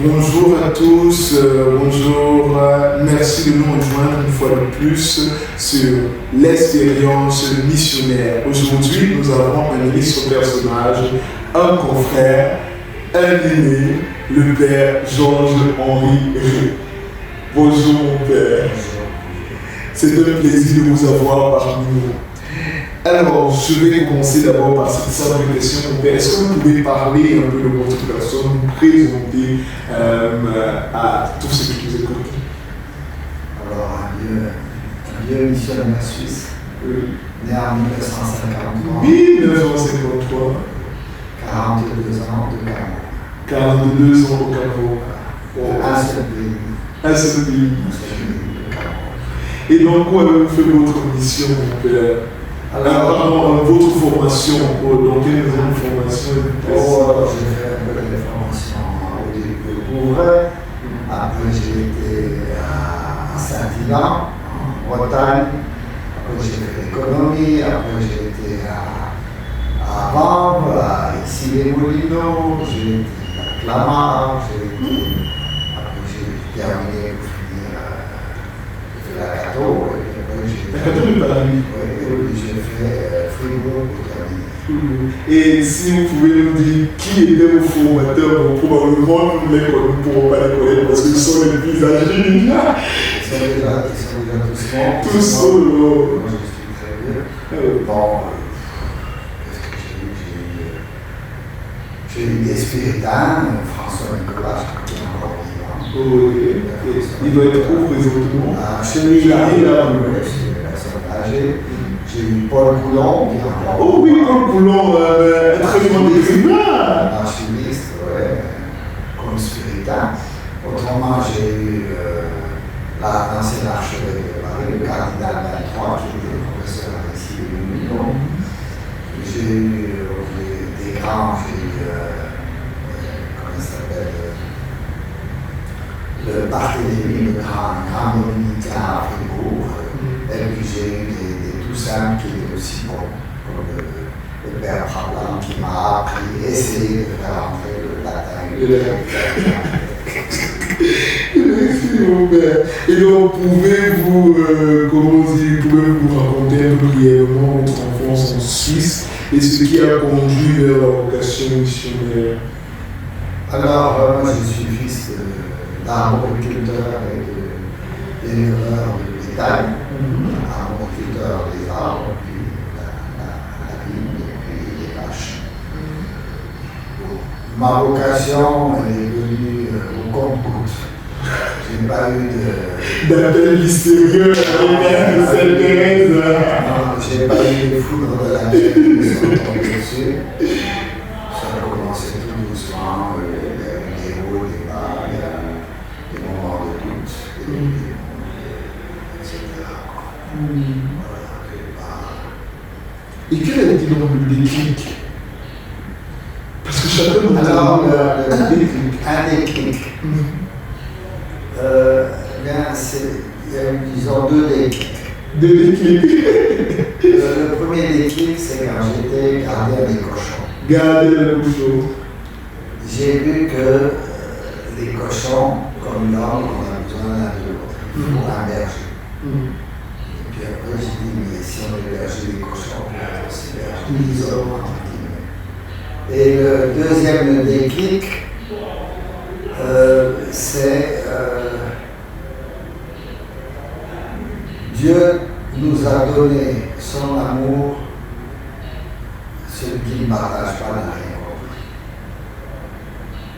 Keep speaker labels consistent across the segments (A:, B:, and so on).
A: Bonjour à tous, bonjour, merci de nous rejoindre une fois de plus sur l'expérience missionnaire. Aujourd'hui, nous avons un illustre personnage, un confrère, un aîné, le père Georges-Henri. Bonjour mon père. C'est un plaisir de vous avoir parmi nous. Alors, je vais commencer d'abord par cette simple question. Est-ce que vous pouvez parler un peu de votre personne, vous présenter à tous ceux qui vous écoutent?
B: Alors, un vieux missionnaire suisse, né en 1953.
A: 1953.
B: 42 ans de Cameroun.
A: 42 ans au Cameroun.
B: Un seul pays.
A: Un seul pays.
B: Le Cameroun.
A: Et donc, où avez-vous fait votre mission, mon père? Alors, votre formation, dans quelle formation?
B: J'ai fait un peu de formation au début pour vrai. Après, j'ai été à Saint-Ilan, en Bretagne. Après, j'ai fait l'économie. Après, j'ai été à Vanves, à Issy-les-Moulineaux. J'ai été à Clamart. Après, j'ai terminé pour finir. J'ai fait la Cato.
A: La Cato de Paris.
B: Oui, j'ai fait Fribourg pour terminer.
A: Et si vous pouvez nous dire qui étaient vos formateurs, probablement nous ne pourrons pas les connaître parce qu'ils sont les plus âgés.
B: Ils sont déjà tous morts.
A: Tous solos.
B: Moi, je suis très vieux. Bon, j'ai eu des spiritains, François Nicolas, qui est encore vivant.
A: Oui. Il doit être où présentement?
B: Chenille-là, c'est la personne âgée. J'ai eu Paul Coulon, qui est encore.
A: Oh oui, Paul Coulon, un très grand écrivain.
B: Archiviste, ouais, comme spiritain. Autrement, j'ai eu l'ancien archevêque de Paris, le cardinal 23, qui était professeur ici de l'Union. J'ai eu des grands, j'ai eu, comment il s'appelle, le Barthélemy, le grand dominicain à Fribourg. Et puis j'ai eu des Toussaint qui étaient aussi bons, comme le père Prablan qui m'a appris, essayé de faire entrer le latin.
A: Merci mon père. Et donc, pouvez-vous raconter un peu brièvement votre enfance en Suisse et ce qui a conduit vers la vocation missionnaire?
B: Alors, moi je suis fils d'arboriculteur et d'éleveur de bétail. Arboriculteur des arbres, puis la vigne et puis les vaches. Ma vocation elle est venue au compte-gouttes. Je n'ai pas eu
A: d'appel mystérieux avec de Sainte Thérèse.
B: Non, je n'ai pas eu de foudre de la terre qui me sont tombées dessus. Ça a commencé tout doucement, il y a eu des hauts, des bas, il y a des moments de doute, etc.
A: Et quel a été donc le déclic? Parce que chacun
B: alors,
A: un déclic.
B: Un déclic. Il y a eu, disons, deux déclics.
A: Deux déclics.
B: Le premier déclic, c'est quand j'étais gardien des cochons.
A: Gardien des cochons.
B: J'ai vu que les cochons, comme l'homme, on a besoin l'un de l'autre. Il faut un berger. Et puis après, j'ai dit, mais si on est berger des cochons, on peut être aussi berger des hommes, entre guillemets. Et le deuxième déclic, c'est Dieu nous a donné son amour, celui qui ne partage pas n'a rien compris.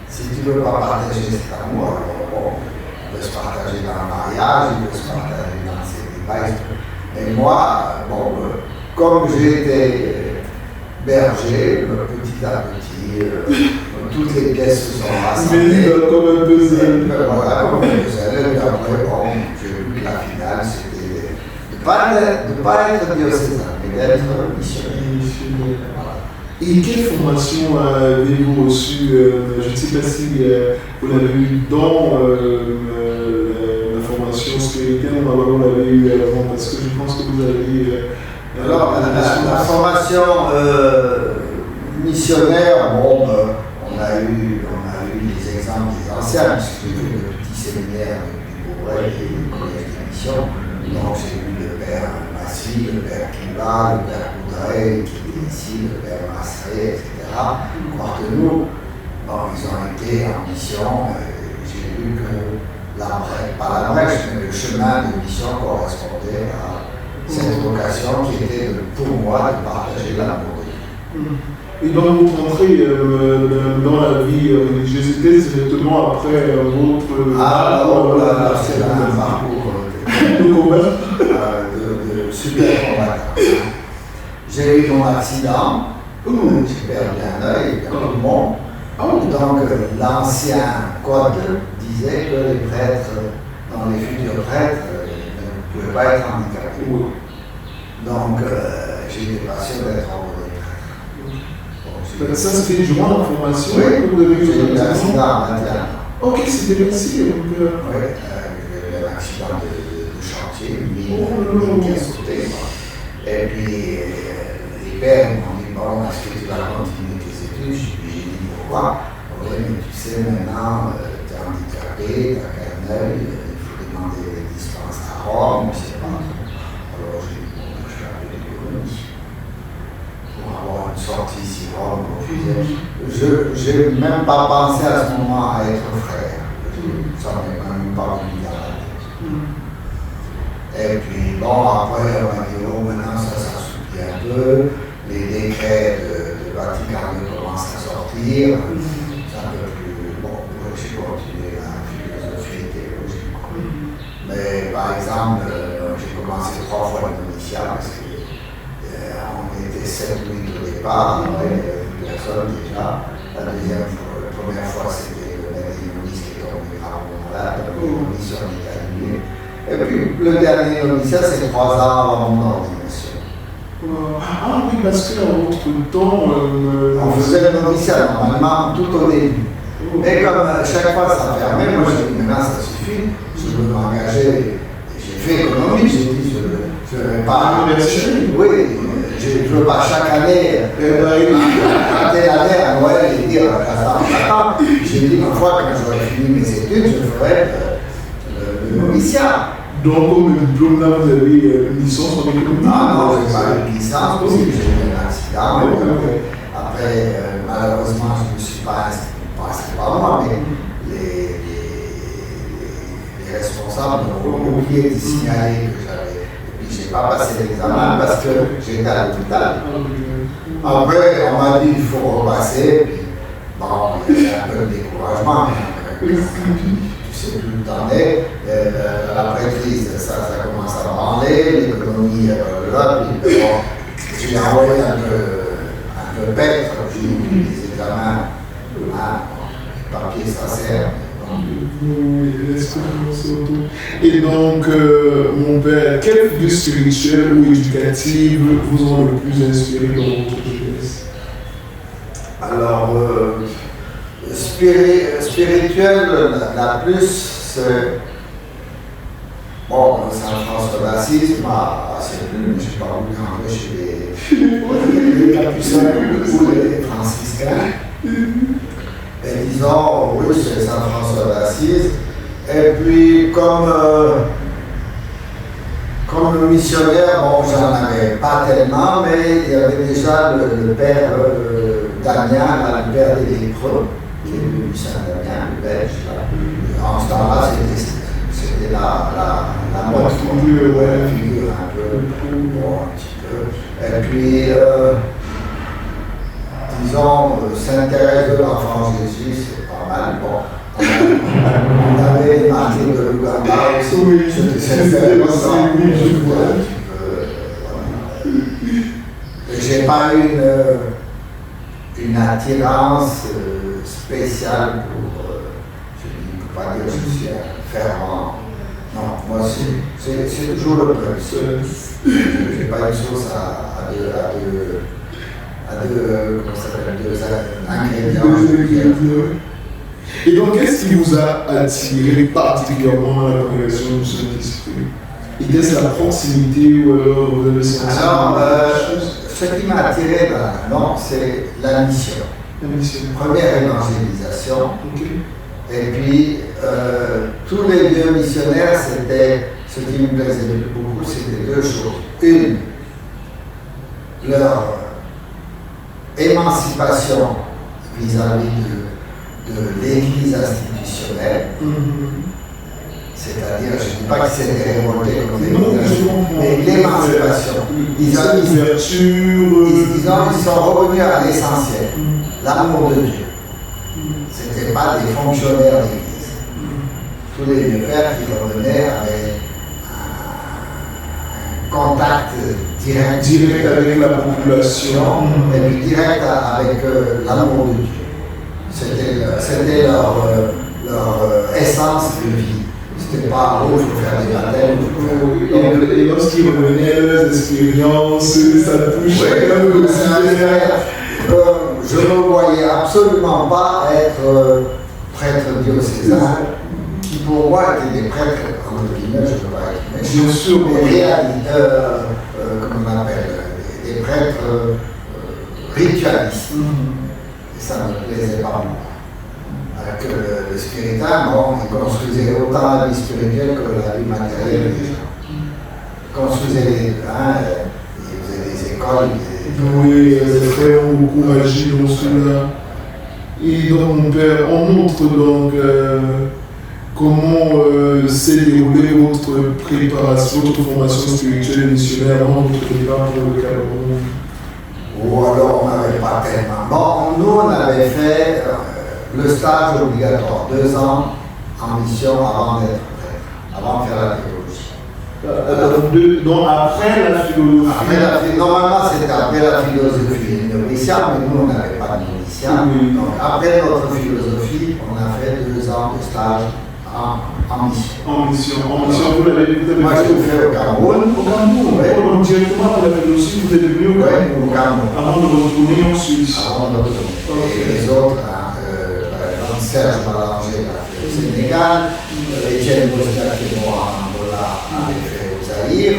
B: Si tu ne veux pas partager cet amour, alors bon, il peut se partager dans le mariage, il peut se partager dans ses débats. Mais moi, bon, comme j'ai été berger, petit à petit, toutes les pièces se sont rassemblées.
A: Mais comme un puzzle.
B: Voilà, comme un puzzle. Et après, bon, j'ai vu que la finale, c'était de ne pas être diocésain, mais d'être missionnaire. Voilà.
A: Et quelle formation avez-vous reçue? Je ne sais pas si vous l'avez eu dans la formation spirituelle, ou vous l'avez eu avant, parce que je pense que vous avez.
B: Alors, la formation missionnaire, bon, on a eu des exemple des anciens, puisque j'ai fait le petit séminaire du Bourret et le collège de mission. Donc j'ai vu le père Massy, le père Kimba, le père Coudray qui était ici, le père Masseret, etc. Quartenou, bon, ils ont été en mission. J'ai vu que pas la brèche, mais le chemin de mission correspondait à cette vocation qui était pour moi de partager l'amour de Dieu.
A: Et donc vous rentrez dans la vie religieuse, c'était directement après votre...
B: C'est un parcours de super combattant. J'ai eu mon accident, j'ai perdu un œil, comme tout le monde. Donc l'ancien code disait que les prêtres, dans les futurs prêtres, ne pouvaient pas être handicapés. Donc j'étais pas sûr d'être envoyé prêtre.
A: Ça c'était durant la formation?
B: Oui, j'ai eu l'accident à 21 ans.
A: Ok, c'était merci.
B: Oui, l'accident de chantier, qui a sauté. Et puis les pères m'ont dit, bon, est-ce que tu vas continuer tes études? J'ai dit, pourquoi? Oui, mais tu sais, maintenant, tu es handicapé, tu n'as qu'un œil, il faut demander des dispenses à Rome, je ne sais pas. Alors j'ai dit, bon, je vais appeler l'économie pour avoir une sortie ici Rome. Je n'ai même pas pensé à ce moment à être frère. Ça m'est même pas venu dans la tête. Et puis, bon, après, on m'a dit, oh, maintenant, ça s'assouplit un peu, les décrets de Vatican commencent à sortir. C'est un peu plus, bon, j'ai continué la philosophie théologique. Mais par exemple, j'ai commencé 3 fois le noviciat parce qu'on était 7 ou 8 au départ, après il y avait une personne déjà. La première fois c'était le maître Ionis qui est tombé gravement malade, la novice on était annulé. Et puis le dernier noviciat c'est 3 ans avant mon ordination.
A: Ah oui, parce qu'en votre temps...
B: on faisait le noviciat normalement tout au début. Mais comme chaque fois ça fermait, moi j'ai dit maintenant ça suffit, je veux m'engager. J'ai fait économie, j'ai dit je ne vais pas. Oui, je ne veux pas chaque année, à telle année à Noël, et dire attends. J'ai dit une fois quand j'aurai fini mes études, je ferai le noviciat.
A: Donc, comme le diplôme là, vous avez une licence en économie?
B: Non, je n'ai pas une licence parce que j'ai eu un accident. Après, malheureusement, je ne me suis pas inscrit, c'est pas moi, mais les responsables ont oublié de signaler que j'avais. Et puis, je n'ai pas passé l'examen parce que j'étais à l'hôpital. Après, on m'a dit qu'il faut repasser. Puis, bon, il y a un peu de découragement. Tu sais plus où t'en es. La prêtrise, ça commence à branler, l'économie, puis bon, j'ai envoyé un peu bête, j'ai eu des examens, les papiers, ça sert.
A: Et donc, mon père, quelle figure spirituelle ou éducative vous ont le plus inspiré dans votre jeunesse?
B: Alors, spirituelle, la plus, c'est. Bon, Saint-François d'Assise m'a assez plu, mais je n'ai pas voulu rentrer chez les capucins ou les franciscains. Et disons, oui, c'est Saint-François d'Assise. Et puis, comme missionnaire, bon, j'en avais pas tellement, mais il y avait déjà le père Damien, le père des lépreux, qui est venu Saint-Damien, le belge. En ce temps-là, c'était la mode, la figure un peu, bon, un petit peu. Et puis, disons, Sainte-Thérèse de l'Enfant Jésus, c'est pas mal. Bon, on avait Martin de l'Ouganda aussi, je te sais faire longtemps. J'ai pas eu une attirance spéciale pour, je ne peux pas dire que je suis un fervent. Non, moi c'est toujours le peuple. Je n'ai pas une chose à deux ingrédients.
A: Et donc, qu'est-ce qui vous a attiré particulièrement à la congrégation du Saint-Esprit? Était-ce la proximité ou alors vous avez senti?
B: Alors, ce qui m'a attiré, c'est la mission.
A: La mission.
B: Première évangélisation.
A: Okay.
B: Et puis, tous les vieux missionnaires, c'était, ce qui me plaisait beaucoup, c'était deux choses. Une, leur émancipation vis-à-vis de l'Église institutionnelle. C'est-à-dire, je ne dis pas qu'ils s'étaient révoltés comme l'Église, mais l'émancipation. Ils sont revenus à l'essentiel, l'amour de Dieu. Ce n'étaient pas des fonctionnaires d'Église. Tous les vieux pères qui revenaient avaient un contact direct
A: avec la population
B: et puis direct avec l'amour de Dieu. C'était leur essence de vie. C'était pas il faut faire des baptêmes.
A: Et lorsqu'ils revenaient, leurs expériences, ça touche chacun de
B: je ne me voyais absolument pas être prêtre diocésain, qui pour moi étaient des prêtres, entre guillemets, je ne peux pas être méchant,
A: bien sûr,
B: comment on appelle, des prêtres ritualistes. Et ça ne me plaisait pas beaucoup. Alors que le spiritain, bon, il construisait autant la vie spirituelle que la vie matérielle des gens. Il construisait les il faisait des écoles.
A: Oui, les frères ont beaucoup agi dans cela. Et donc, mon père, on montre donc comment s'est déroulée votre préparation, votre formation spirituelle et missionnaire avant votre départ pour le Cameroun.
B: Ou alors on n'avait pas tellement. Bon, nous on avait fait le stage obligatoire, 2 ans en mission avant d'être prêtre, avant de faire la théologie.
A: Donc après la philosophie.
B: Normalement c'était après la philosophie noviciat, mais nous on n'avait pas de noviciat. Donc après notre philosophie, on a fait 2 ans de stage en mission.
A: En mission, vous l'avez fait.
B: Moi je l'ai fait au Cameroun.
A: Au Cameroun, oui. Directement pour la philosophie, vous êtes venu au Cameroun. Avant de retourner en Suisse.
B: Avant de retourner. Et les autres, par exemple, Serge Malanger a fait au Sénégal, Etienne Bosnia qui est mort en Angola avait fait au Zaïre,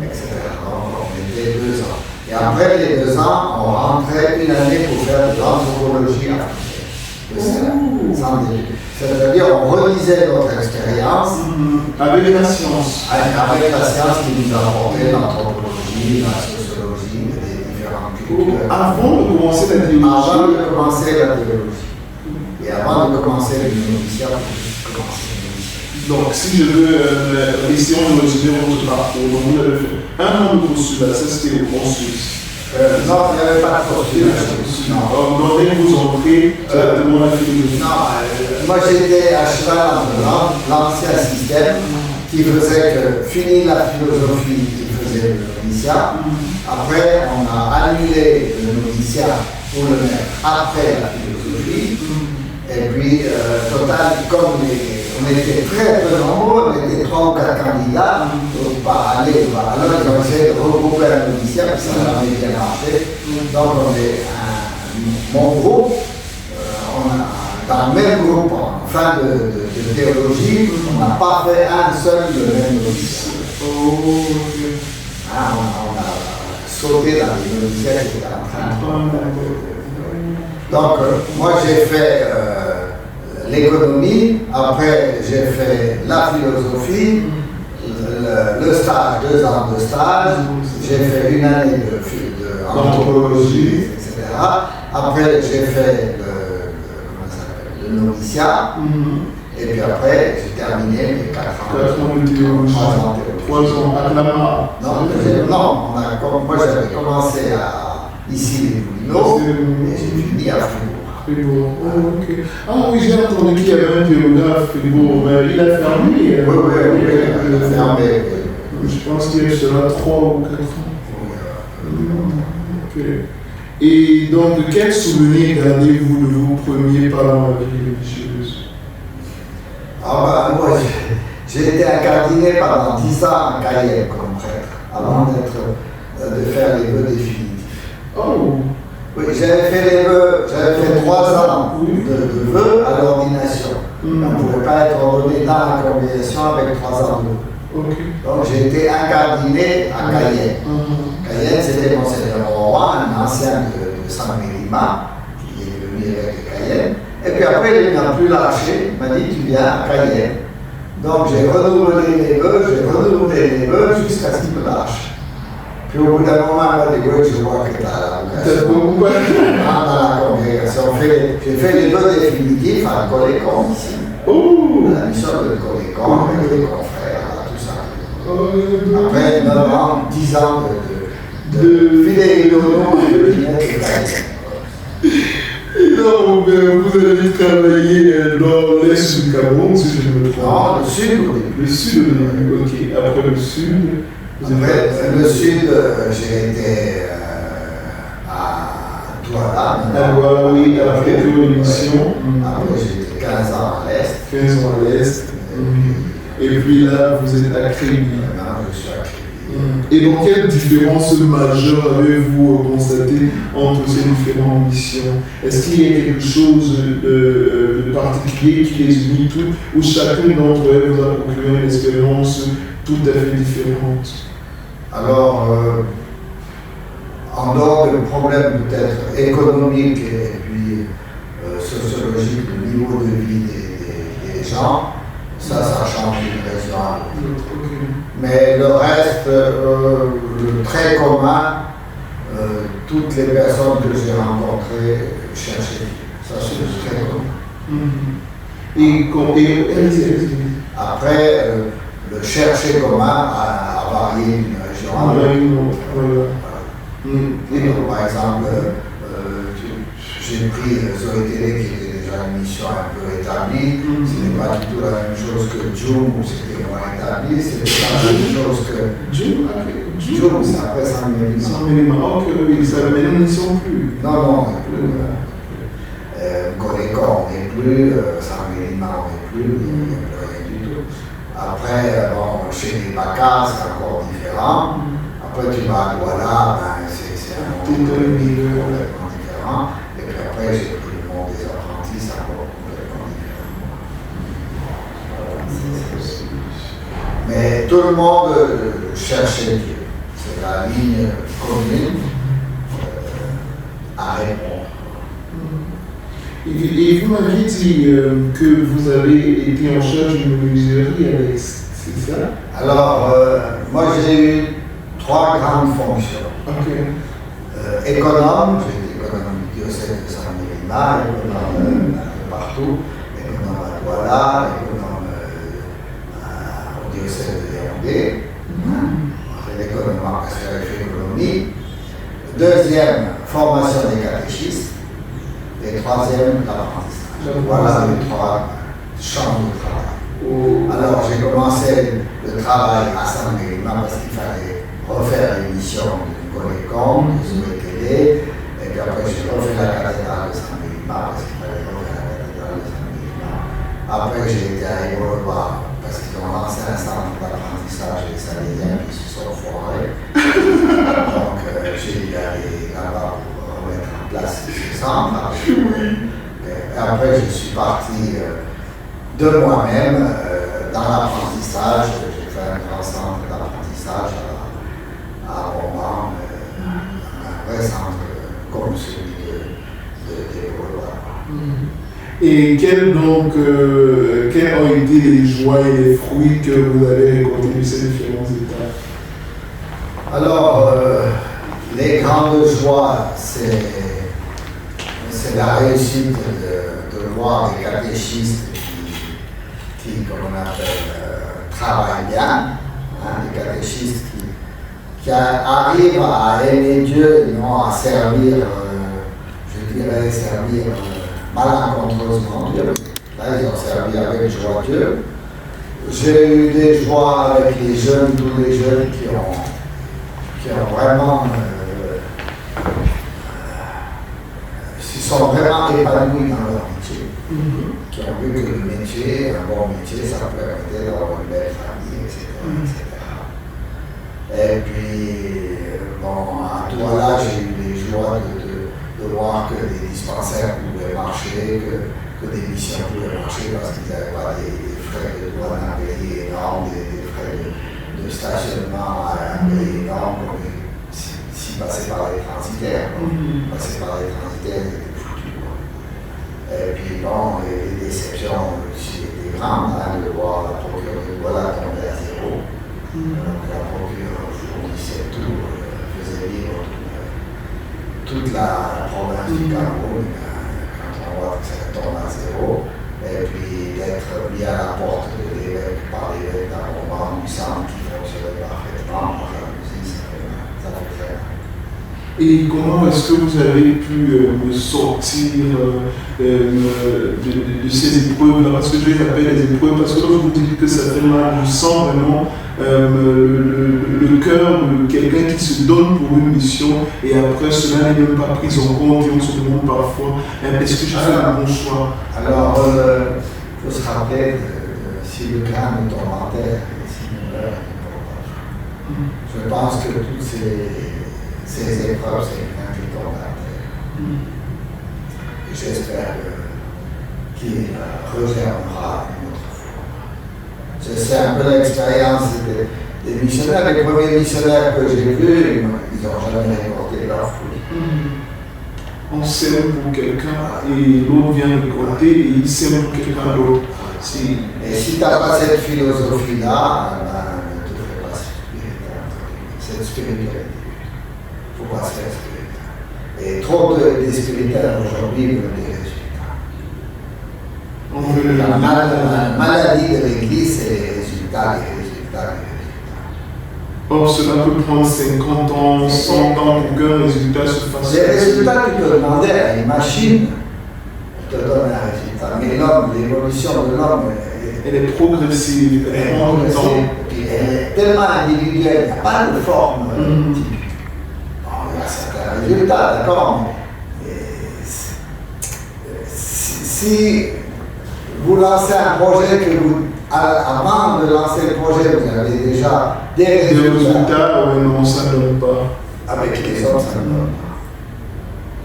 B: etc. Donc on était 2 ans. Et après les 2 ans, on rentrait une année pour faire de l'anthropologie africaine. C'est-à-dire on relisait notre expérience
A: avec la science.
B: Avec la science qui nous a apporté l'anthropologie, la sociologie, les différentes cultures.
A: Avant de commencer la théologie.
B: Avant de commencer la théologie. Et avant de commencer le noviciat,
A: donc, si je veux, essayons de résumer votre parcours. Donc, vous avez fait 1 an de postulat, ça c'était en Suisse.
B: Non, il n'y avait pas de postulat.
A: Donc, dès que vous entrez dans la philosophie.
B: Non, moi j'étais à cheval entre l'ancien système qui faisait que, fini la philosophie, qui faisait le noviciat. Après, on a annulé le noviciat pour le mettre après la philosophie. Et puis, total, comme on était très peu nombreux, on était 3 ou 4 candidats, donc par année, alors ils ont essayé de regrouper un noviciat, puis ça n'a jamais bien marché. Donc on est mon groupe, dans le même groupe, en fin de théologie, on n'a pas fait un seul de même noviciat. On a sauté dans les noviciats qui étaient en train de... Donc, moi j'ai fait l'économie, après j'ai fait la philosophie, le stage, 2 ans de stage, j'ai fait 1 année d'anthropologie, etc. Après j'ai fait le noviciat, et puis après j'ai terminé mes 4 ans
A: de théologie.
B: 3 ans de théologie.
A: 3 ans à Clamart.
B: Non, moi j'avais commencé ici les Moulineaux, et j'ai fini à Fribourg.
A: Oh, ok. Ah oui, j'ai entendu qu'il y avait un théologien à Fribourg, mais il a fermé.
B: Oui, il a fermé.
A: Je pense qu'il restera 3 ou 4 ans. Ok. Et donc, quel souvenir gardez-vous de vos premiers pas dans la vie religieuse?
B: Moi, j'ai été incardiné pendant 10 ans à Cayenne comme prêtre, avant de faire les vœux définitifs.
A: Oh.
B: Oui, j'avais fait 3 ans de vœux à l'ordination. On ne pouvait pas être ordonné dans la congrégation avec 3 ans de vœux.
A: Okay.
B: Donc j'ai été incardiné à Cayenne. Cayenne, c'était Monseigneur Roy, un ancien de San Mérima, qui est devenu évêque de Cayenne. Et puis après, il n'a plus lâché. Il m'a dit, tu viens à Cayenne. Donc j'ai renouvelé les vœux jusqu'à ce qu'il me lâche. Puis au bout d'un moment, il m'a dit, oui, je vois que tu as la vocation. Dans la congrégation, j'ai fait les vœux définitifs à Colécom ici. La mission de Colécom avec les confrères, tout ça. Après 9 ans, 10 ans de fidélité au nom de Cayenne.
A: Non, vous avez travaillé dans l'est du Cameroun, si je me trompe.
B: Non, le sud.
A: Le sud, ok. Après le sud.
B: Après, le sud, j'ai été à Douala.
A: Ah, voilà, oui, après une mission.
B: Après, j'ai été 15 ans à l'est.
A: 15 ans à l'est. Et puis là, vous êtes à Crémy.
B: Maintenant, je suis à Crémy.
A: Et donc, quelle différence majeure avez-vous constaté entre ces différentes missions? Est-ce qu'il y a quelque chose de particulier qui les unit toutes, ou chacune d'entre elles vous a procuré une expérience tout à fait différente?
B: Alors, en dehors du problème peut-être économique et puis sociologique, le niveau de vie des gens, ça change d'une région à l'autre. Mais le reste, le trait commun, toutes les personnes que j'ai rencontrées cherchaient. Ça, c'est le trait commun. Après, le chercher commun a varié d'une région à l'autre. Par exemple, j'ai pris Zoé Télé qui était déjà une mission un peu établie. Ce n'est pas du tout la même chose que Djoum, où c'était moins établi. Ce n'est pas la même chose que Djoum, c'est après 100 000
A: 100 000 Maroc, oui, ça mais nous n'y sommes plus.
B: Non, Colécom, on n'est plus, 100 000 Maroc, on n'est plus, il n'y a plus rien du tout. Après, bon, chez les Bacas, c'est encore différent. Après, tu vas à Douala, ben, c'est un monde complètement différent. Et puis après, j'ai pris le monde des apprentis, c'est encore complètement différent. Mais tout le monde cherchait Dieu. C'est la ligne commune à répondre.
A: Et vous m'avez dit que vous avez été en charge d'une menuiserie à l'Est, c'est ça?
B: Alors, moi j'ai eu 3 grandes fonctions. Économe, j'étais économe du diocèse de Saint-Mérina, économe partout, économe à Douala, économe au diocèse de Yaoundé, l'économie pastoral et économie. Deuxième, formation des catéchistes. Et troisième, l'apprentissage. Voilà les 3 champs de travail. Alors j'ai commencé le travail à Saint-Mérina parce qu'il fallait refaire l'émission de Colécom, de Zoé Télé, et puis après j'ai refait la cathédrale de Saint-Mérina parce qu'il fallait refaire la cathédrale de Saint-Mérina. Après j'ai été à Aérodroit parce qu'ils ont lancé un centre d'apprentissage des Salésiens qui se sont foirés. Donc j'ai dû aller là-bas pour remettre en place ce centre. Et après je suis parti de moi-même dans l'apprentissage. J'ai fait un grand centre d'apprentissage à Roman, un vrai centre comme celui de Gaulois.
A: Et quels ont été les joies et les fruits que vous avez récoltés de ces différents états?
B: Alors, les grandes joies, c'est la réussite de voir des catéchistes qui comme on appelle, travaillent bien, des catéchistes qui arrivent à aimer Dieu et non à servir, je dirais, servir malencontreusement Dieu. Là, ils ont servi avec joie Dieu. J'ai eu des joies avec les jeunes, tous les jeunes qui ont vraiment se sont vraiment épanouis dans leur métier, qui ont vu que le métier, un bon métier, ça permettait d'avoir une belle famille, etc. Et puis, bon, à Douala, j'ai eu les joies de voir que des dispensaires pouvaient marcher, que des missions pouvaient marcher parce qu'ils n'avaient pas des frais de douane à payer énormes, des frais de stationnement à payer énormes, comme s'ils passaient par les transitaires. Passaient par les transitaires, ils étaient foutus. Et puis bon, les déceptions aussi étaient grandes, hein, de voir la procure de Douala tomber à zéro. Donc la procure fournissait tout, faisait vivre toute la province du Cameroun quand on voit que ça tombe à zéro. Et puis d'être mis à la porte de l'évêque par l'évêque d'un moment du centre qui fonctionnait parfaitement, moi jalousie, ça fait très mal.
A: Et comment est-ce que vous avez pu sortir de ces épreuves-là? Parce que je les appelle les épreuves, parce que quand vous dites que ça fait mal, je sens vraiment le cœur de quelqu'un qui se donne pour une mission et après cela n'est même pas pris en compte et on se demande parfois est-ce que j'ai fait un bon choix?
B: Alors, il faut se rappeler si le crâne est tourmenté, si le meurt, je pense que toutes ces épreuves, c'est quelqu'un qui tombe à terre. Et j'espère qu'il reviendra une autre fois. C'est un peu l'expérience des missionnaires. Les premiers missionnaires que j'ai vus, ils n'ont jamais récolté leur fruit.
A: On sème pour quelqu'un et l'autre vient récolter et il sème pour quelqu'un d'autre.
B: Et si tu n'as pas cette philosophie-là, ne te fais pas cette spiritualité. Il ne faut pas se faire spirituel. Et trop de spirituels aujourd'hui veulent des résultats. La maladie de l'Église, c'est les résultats, les résultats, les résultats.
A: Or, cela peut prendre 50 ans, 100 ans pour qu'un résultat se fasse.
B: Les résultats, tu peux demander à une machine, elle te donne un résultat. Mais l'homme, l'évolution de l'homme,
A: elle est progressive, elle est en temps.
B: Elle est tellement individuelle, il n'y a pas de forme typique. Il y a certains résultats, d'accord, mais si vous lancez un projet que vous, avant de lancer le projet, vous avez déjà des résultats.
A: Non, ça ne donne pas.
B: Avec les autres, ça ne donne pas.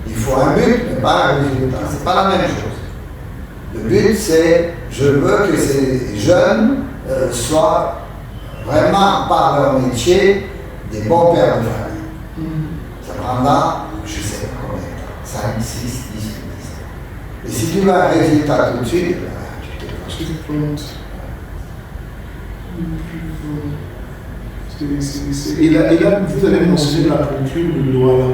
B: Il faut un but, mais pas un résultat. Ce n'est pas la même chose. Le but, c'est, je veux que ces jeunes soient vraiment, par leur métier, des bons pères de famille. Ça prendra, je ne sais pas combien de temps, 5, 6, 10, 10 ans. Et si tu veux un résultat tout de suite, tu te plantes.
A: Et là, vous avez mentionné la procure de Douala.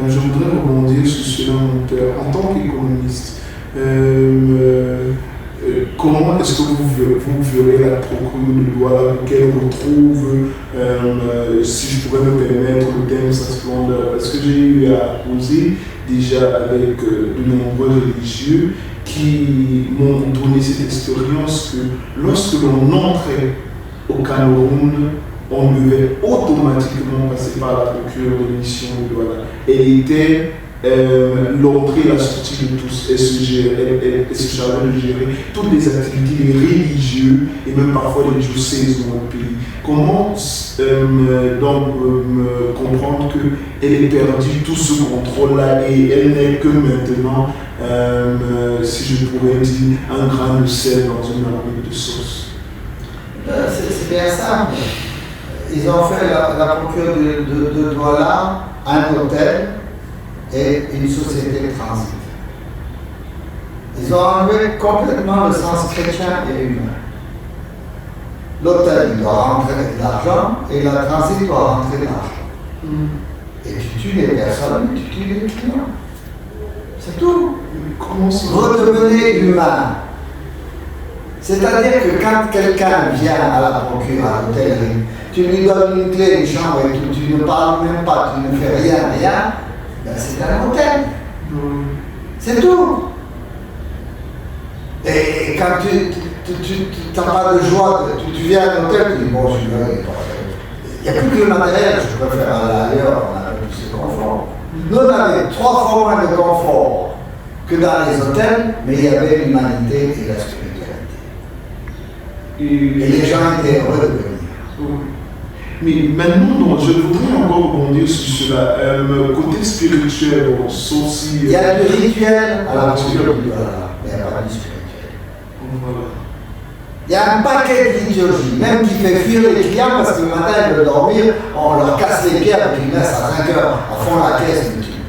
A: Je voudrais rebondir sur cela, mon père. En tant qu'économiste, comment est-ce que vous verrez la procure de Douala pour qu'elle retrouve, si je pourrais me permettre le thème sa splendeur? Parce que j'ai eu à causer déjà avec de nombreux religieux qui m'ont donné cette expérience que lorsque l'on entrait au Cameroun, on devait automatiquement passer par la procure de mission de Douala. Elle était l'entrée et la sortie de tous. Elle se chargeait de gérer toutes les activités religieuses et même parfois les diocèses dans le pays. Comment comprendre qu'elle est perdue tout ce contrôle-là et elle n'est que maintenant, si je pourrais dire, un grain de sel dans une armée de sauce?
B: C'est bien simple. Ils ont fait la procure de Douala, un hôtel et une société de transit. Ils ont enlevé complètement le sens chrétien et humain. L'hôtel doit rentrer de l'argent et la transit doit rentrer de l'argent. Et tu tues les personnes, tu tues les clients. C'est tout. Redevenez humain. C'est-à-dire que quand quelqu'un vient à la procure, à l'hôtellerie, tu lui donnes une clé, une chambre et tu ne parles même pas, tu ne fais rien, ben c'est un hôtel. C'est tout. Et quand tu n'as pas de joie, tu viens à l'hôtel, tu dis bon, je suis là, il n'y a plus que le matériel, je préfère aller ailleurs, on a plus de confort. Nous, on avait 3 fois moins de confort que dans les hôtels, mais il y avait l'humanité et la spiritualité. Et les gens étaient heureux de venir.
A: Mais maintenant, je voudrais encore rebondir sur cela. Côté spirituel, aussi.
B: Il y a du rituel à la procure de Douala, mais il n'y a pas du spirituel.
A: Voilà.
B: Il y a un paquet de liturgie, même qui fait fuir les clients parce que le matin ils veulent dormir, on leur casse les pieds avec une messe à 5 heures, à fond la caisse du tube.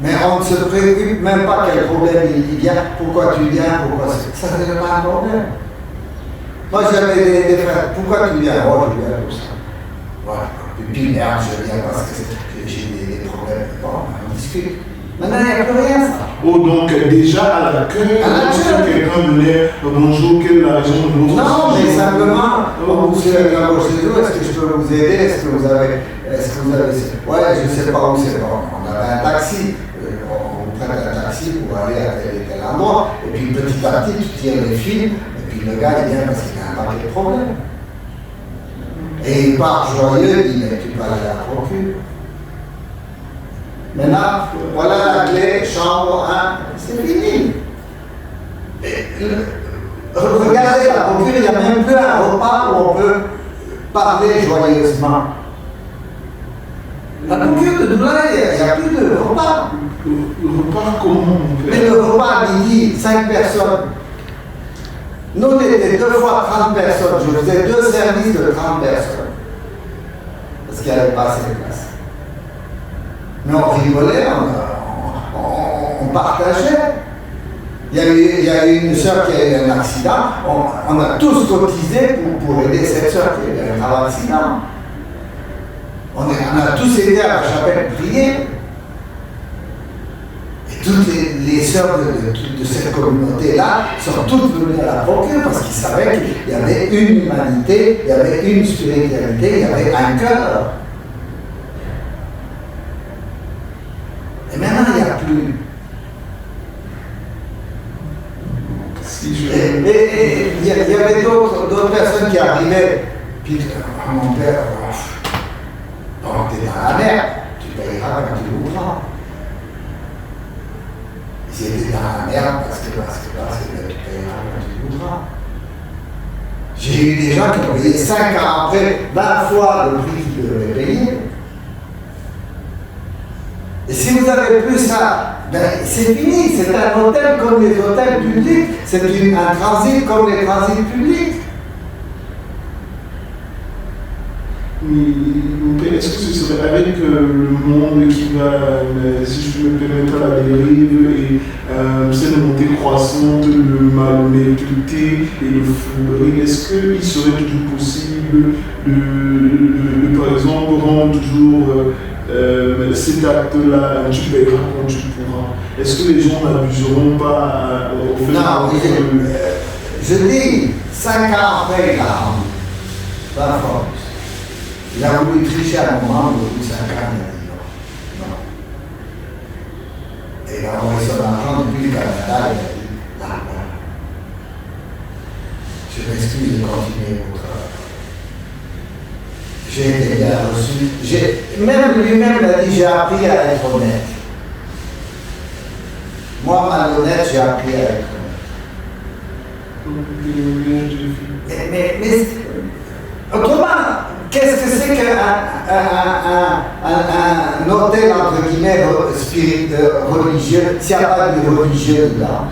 B: Mais on ne se préoccupe même pas quel problème il y a, pourquoi tu viens, pourquoi ça n'est pas un problème. Moi j'avais des frères, pourquoi tu viens? Oh, je viens pour ça. Voilà. Et puis merde, je viens parce que j'ai des problèmes. Bon, on discute. Maintenant, il n'y a plus rien, ça.
A: Oh, donc déjà à l'accueil, quelqu'un venait, bonjour, quelle est la raison de votre
B: Non, mais simplement, on vous fait la roche des eaux, est-ce que je peux vous aider? Est-ce que vous avez. Ouais, je ne sais pas où c'est. Bon, on avait un taxi. On prête un taxi pour aller à tel et tel endroit. Et puis petit à petit, tu tires les fils. Et puis le gars, il vient parce qu'il a un paquet de problèmes. Et il part joyeux, il dit, mais tu peux aller à la procure. Maintenant, voilà la clé, chambre 1, c'est fini. Regardez la procure, il n'y a même plus un repas où on peut parler joyeusement. La procure de Doula, il n'y a plus de repas.
A: Le repas, comment on fait?
B: Mais le repas à midi, 5 personnes. Nous, on était 2 fois 30 personnes. Je faisais 2 services de 30 personnes. Parce qu'il n'y avait pas assez de place. Mais on rigolait, on partageait. Il y a eu une soeur qui a eu un accident. On a tous cotisé pour aider cette soeur qui a eu un accident. On a tous aidé à la chapelle prier. Et toutes les sœurs de cette communauté-là sont toutes venues à la procure parce qu'ils savaient qu'il y avait une humanité, il y avait une spiritualité, il y avait un cœur. Et maintenant, il n'y a plus. Et il y avait d'autres personnes qui arrivaient. Puis, mon père, bon, t'es dans la mer, tu payeras quand tu l'ouvras. Ils étaient dans la merde parce que tu payeras quand tu l'ouvras. J'ai eu des gens qui ont payé 5 ans après 20 fois le prix qu'ils devaient payer. Et si vous n'avez plus ça, ben c'est fini, c'est un hôtel comme les hôtels publics, c'est un transit comme les transits publics.
A: Mais est-ce que ce serait avec le monde qui va, si je me permettre, à la dérive et cette montée croissante de malhonnêteté et de fourberie, est-ce qu'il serait toujours possible de par exemple, rendre toujours cet acte-là, tu paieras quand tu pourras? Est-ce que les gens n'abuseront pas au fait?
B: Non, je dis, 5 ans après, il a rendu. Pas fort. Il a voulu tricher à un moment, au bout de 5 ans, il a dit non. Non. Et il a envoyé son argent depuis le Canada, il a dit là, là. Je m'excuse de continuer votre travail. J'ai été bien reçu. Même lui-même l'a dit, j'ai appris à être honnête. Moi, malhonnête, j'ai appris à être honnête. Mais autrement, qu'est-ce que c'est qu'un hôtel, entre guillemets, religieux, s'il n'y a pas de religieux dedans?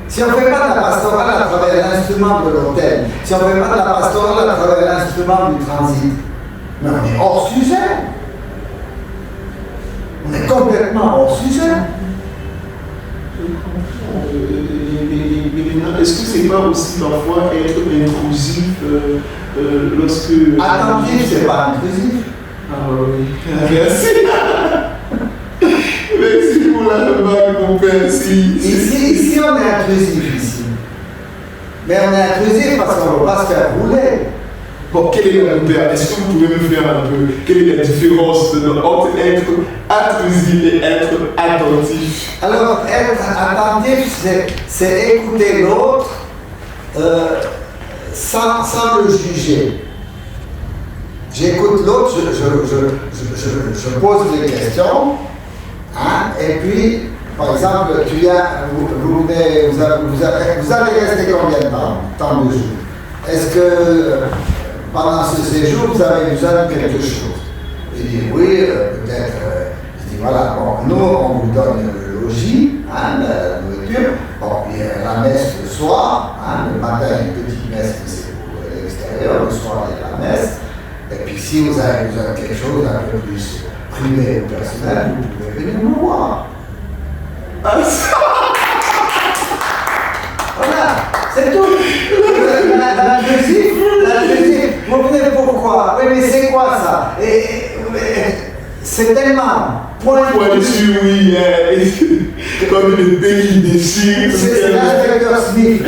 B: Si on ne fait pas de la pastorale à travers l'instrument de l'hôtel, si on ne fait pas de la pastorale à travers l'instrument du transit, mais on est hors sujet. On est complètement hors sujet.
A: Est-ce que c'est pas aussi parfois être intrusif lorsque...
B: Attentif, c'est pas intrusif.
A: Ah oui. Merci. Merci pour la bague, mon père.
B: Ici, on est intrusif ici. Mais on est intrusif parce qu'on ne veut pas se faire rouler.
A: Bon, quel est mon père? Est-ce que vous pouvez me faire un peu? Quelle est la différence entre être intrusif et être attentif?
B: Alors, être attentif, c'est écouter l'autre sans le juger. J'écoute l'autre, je pose des questions, hein, et puis, par exemple, tu viens, vous allez rester combien de temps? Tant de jours. Est-ce que pendant ce séjour, vous avez besoin de quelque chose? Il dit oui, peut-être. Je dis voilà, bon, nous, on vous donne le logis, hein, la nourriture, bon, puis la messe le soir, hein, le matin, une petite messe, c'est pour l'extérieur, le soir, il y a la messe. Et puis si vous avez besoin de quelque chose un peu plus privé ou personnel, vous pouvez venir me voir. Voilà, c'est tout. La deuxième, vous venez pourquoi? Oui, mais c'est quoi ça? C'est tellement
A: pointu, oui, comme le pays déchire.
B: C'est l'inspecteur Smith.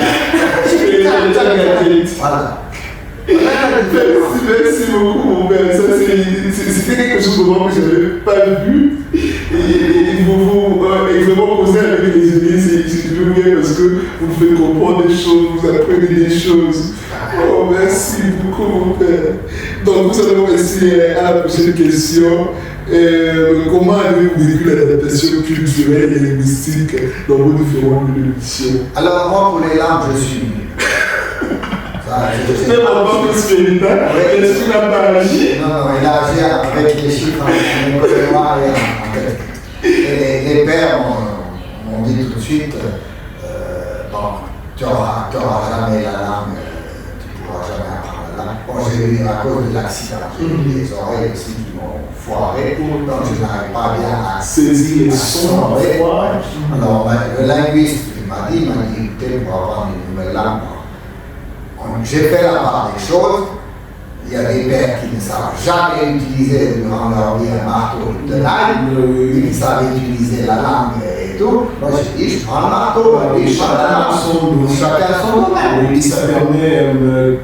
B: Voilà.
A: Merci beaucoup, mon père. C'était quelque chose que je n'avais pas vu. Et vous vraiment causer avec les aînés, c'est toujours bien parce que vous me faites comprendre des choses, vous apprenez des choses. Oh, merci beaucoup, mon père. Donc, nous allons passer à la prochaine question. Comment avez-vous vécu l'adaptation culturelle et linguistique dans vos différents lieux de mission?
B: Alors, moi, pour les langues, je suis.
A: C'est pas plus spirituel, je suis là pas agi.
B: Non, il a agi avec les chiffres en école noire et en tête. Et les pères m'ont dit tout de suite bon, tu n'auras jamais la langue, tu ne pourras jamais apprendre la langue. Bon, j'ai eu à cause de l'accident, j'ai eu des oreilles aussi qui m'ont foiré, donc je n'arrive pas bien à
A: saisir les sons.
B: Alors, le linguiste m'a dit, écoutez, pour apprendre une nouvelle langue, j'ai fait la part des choses. Il y a des pères qui ne savent jamais utiliser durant leur vie un marteau de langue, ils savent utiliser la langue et tout. Moi j'ai dit, je prends le marteau, chacun son domaine.
A: Et ça permet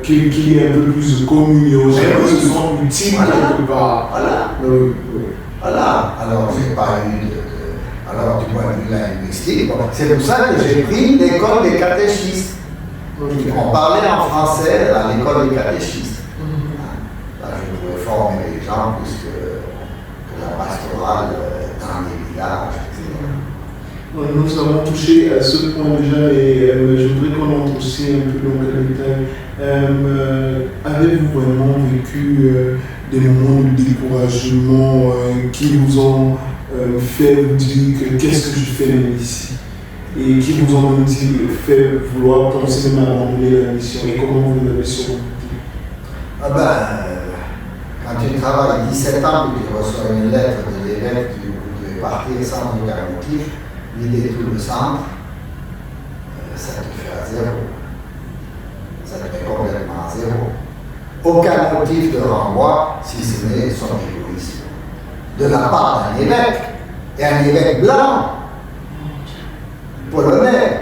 A: qu'il y ait un peu plus de communion, se sont utiles quelque part.
B: Voilà. Alors j'ai pas eu alors du point de vue linguistique, c'est pour ça que j'ai pris l'école des catéchistes. On parlait en français à l'école des catéchistes. Là, je pouvais former les gens plus que la pastorale dans les villages, etc.
A: Nous avons touché à ce point déjà et je voudrais qu'on entre aussi un peu dans le détail. Avez-vous vraiment vécu des moments de découragement qui vous ont fait vous dire que qu'est-ce que je fais ici? Et qui vous ont fait vouloir penser même à abandonner la mission et comment vous l'avez surmonté?
B: Quand tu travailles 17 ans et que tu reçois une lettre de l'évêque où vous devez partir sans aucun motif, vider tout le centre, ça te fait à zéro. Ça te fait complètement à zéro. Aucun motif de renvoi si ce n'est son égoïsme. De la part d'un évêque, et un évêque blanc, polonais.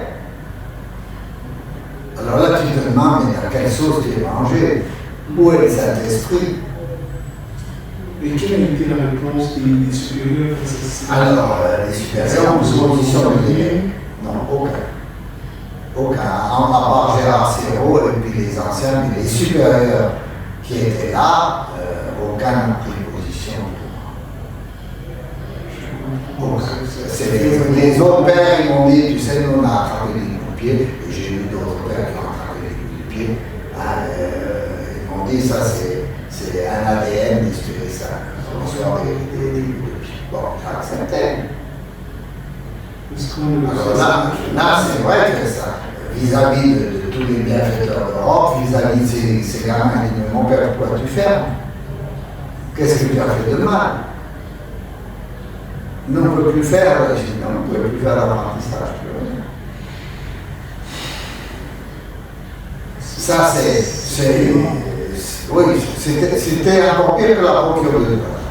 B: Alors là, tu te demandes, mais à quelle sauce tu es mangé? Où est le Saint-Esprit?
A: Et quelle a été la réponse des supérieurs?
B: Alors, les supérieurs ont une position de l'évêque. Non, aucun. À part Gérard Serrault et puis les anciens, mais les supérieurs qui étaient là, aucun n'a pris position pour moi. Les autres pères, ils m'ont dit, tu sais, nous on a attrapé des coups de pied, et j'ai eu d'autres pères qui ont attrapé des coups de pied. Ils m'ont dit, ça c'est un ADN d'espérer ça. On sort des coups de pied. Bon, j'acceptais. Alors là c'est vrai que ça, vis-à-vis de tous les bienfaiteurs d'Europe, vis-à-vis de ces gamins qui disent, mon père, pourquoi tu fermes? Qu'est-ce que tu as fait de mal? Nous, on ne peut plus faire, je dis, non, on ne peut plus faire l'apprentissage. Ça, oui, c'était encore pire que la procure de Douala.